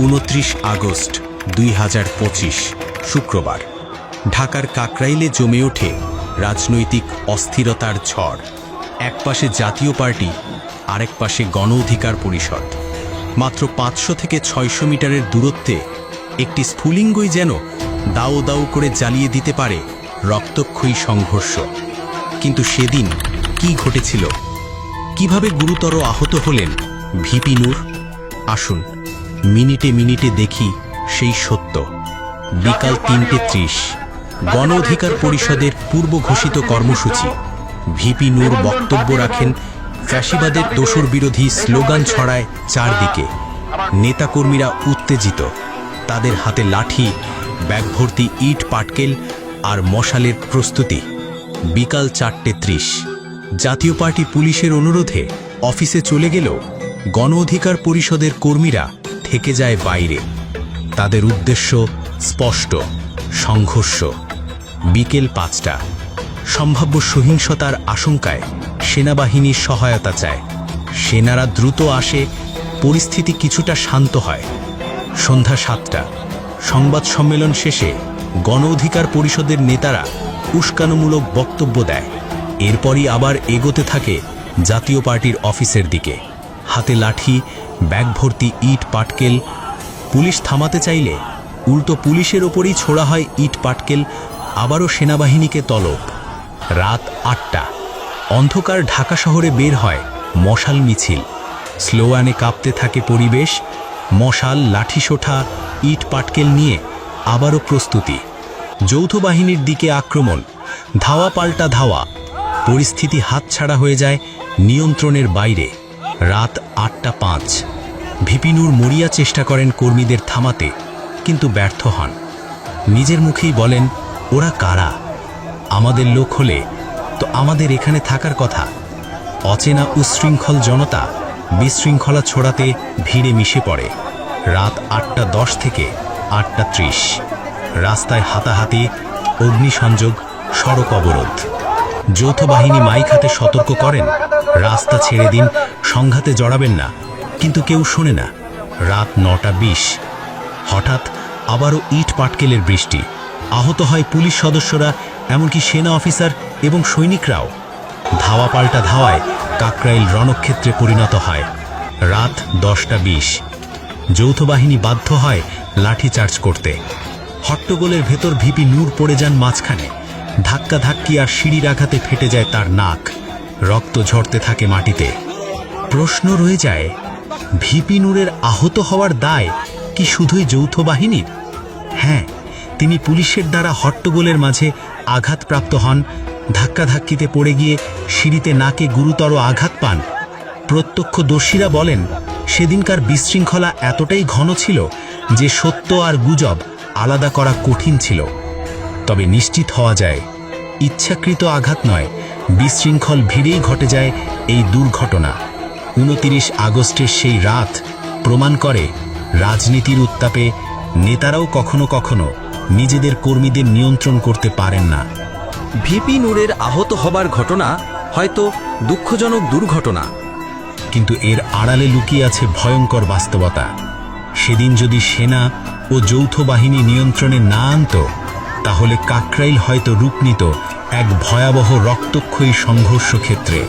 ২৯ August ২০২৫ শুক্রবার ঢাকার কাকরাইলে জমে ওঠে রাজনৈতিক অস্থিরতার ঝড়। একপাশে জাতীয় পার্টি, আরেক পাশে গণ অধিকার পরিষদ। মাত্র ৫০০ থেকে ৬০০ মিটারের দূরত্বে একটি স্ফুলিঙ্গই যেন দাও দাও করে জ্বালিয়ে দিতে পারে রক্তক্ষয়ী সংঘর্ষ। কিন্তু সেদিন কি ঘটেছিল? কিভাবে গুরুতর আহত হলেন ভিপি নূর? আসুন মিনিটে মিনিটে দেখি সেই সত্য। বিকাল ৩:৩০ গণ অধিকার পরিষদের পূর্ব ঘোষিত কর্মসূচি। ভিপি নূর বক্তব্য রাখেন, ফ্যাসিবাদের দোসর বিরোধী স্লোগান ছড়ায় চারদিকে। নেতাকর্মীরা উত্তেজিত, তাদের হাতে লাঠি, ব্যাগ ভর্তি ইট পাটকেল আর মশালের প্রস্তুতি। বিকাল ৪:৩০ জাতীয় পার্টি পুলিশের অনুরোধে অফিসে চলে গেলেও গণ অধিকার পরিষদের কর্মীরা থেকে যায় বাইরে। তাদের উদ্দেশ্য স্পষ্ট, সংঘর্ষ। বিকেল ৫টা সম্ভাব্য সহিংসতার আশঙ্কায় সেনাবাহিনীর সহায়তা চায়। সেনারা দ্রুত আসে, পরিস্থিতি কিছুটা শান্ত হয়। সন্ধ্যা ৭টা সংবাদ সম্মেলন শেষে গণ অধিকার পরিষদের নেতারা উস্কানোমূলক বক্তব্য দেয়। এরপরই আবার এগোতে থাকে জাতীয় পার্টির অফিসের দিকে। হাতে লাঠি, ব্যাগ ভর্তি ইট পাটকেল। পুলিশ থামাতে চাইলে উল্টো পুলিশের ওপরই ছোড়া হয় ইট পাটকেল। আবারও সেনাবাহিনীকে তলব। রাত ৮টা অন্ধকার ঢাকা শহরে বের হয় মশাল মিছিল। স্লোগানে কাঁপতে থাকে পরিবেশ। মশাল, লাঠিসোঁঠা, ইট পাটকেল নিয়ে আবারও প্রস্তুতি। যৌথ বাহিনীর দিকে আক্রমণ, ধাওয়া পাল্টা ধাওয়া। পরিস্থিতি হাতছাড়া হয়ে যায় নিয়ন্ত্রণের বাইরে। রাত ৮টা ৫ ভিপি নূর মরিয়া চেষ্টা করেন কর্মীদের থামাতে, কিন্তু ব্যর্থ হন। নিজের মুখেই বলেন, ওরা কারা? আমাদের লোক হলে তো আমাদের এখানে থাকার কথা। অচেনা উচ্ছৃঙ্খল জনতা বিশৃঙ্খলা ছড়াতে ভিড়ে মিশে পড়ে। রাত ৮টা ১০ থেকে ৮টা ৩০ রাস্তায় হাতাহাতি, অগ্নিসংযোগ, সড়ক অবরোধ। যৌথ বাহিনী মাইক হাতে সতর্ক করেন, রাস্তা ছেড়ে দিন, সংঘাতে জড়াবেন না, কিন্তু কেউ শোনে না। রাত ৯টা ২০ হঠাৎ আবারও ইট পাটকেলের বৃষ্টি। আহত হয় পুলিশ সদস্যরা, এমনকি সেনা অফিসার এবং সৈনিকরাও। ধাওয়া পাল্টা ধাওয়ায় কাকরাইল রণক্ষেত্রে পরিণত হয়। রাত ১০টা ২০ যৌথ বাহিনী বাধ্য হয় লাঠিচার্জ করতে। হট্টগোলের ভেতর ভিপি নূর পড়ে যান মাঝখানে। ধাক্কাধাক্কি আর সিঁড়ির আঘাতে ফেটে যায় তার নাক। রক্ত ঝরতে থাকে মাটিতে। প্রশ্ন রয়ে যায়, ভিপি নূরের আহত হওয়ার দায় কি শুধুই যৌথ বাহিনীর? হ্যাঁ, তিনি পুলিশের দ্বারা হট্টগোলের মাঝে আঘাতপ্রাপ্ত হন। ধাক্কাধাক্কিতে পড়ে গিয়ে সিঁড়িতে নাকে গুরুতর আঘাত পান। প্রত্যক্ষদর্শীরা বলেন, সেদিনকার বিশৃঙ্খলা এতটাই ঘন ছিল যে সত্য আর গুজব আলাদা করা কঠিন ছিল। তবে নিশ্চিত হওয়া যায়, ইচ্ছাকৃত আঘাত নয়, বিশৃঙ্খল ভিড়েই ঘটে যায় এই দুর্ঘটনা। ২৯ আগস্টের সেই রাত প্রমাণ করে, রাজনীতির উত্তাপে নেতারাও কখনো কখনো নিজেদের কর্মীদের নিয়ন্ত্রণ করতে পারেন না। ভিপি নূরের আহত হবার ঘটনা হয়তো দুঃখজনক দুর্ঘটনা, কিন্তু এর আড়ালে লুকিয়ে আছে ভয়ঙ্কর বাস্তবতা। সেদিন যদি সেনা ও যৌথ বাহিনী নিয়ন্ত্রণে না আনত, তাহলে কাকরাইল হয়তো রূপ নিত এক ভয়াবহ রক্তক্ষয়ী সংঘর্ষ ক্ষেত্রে।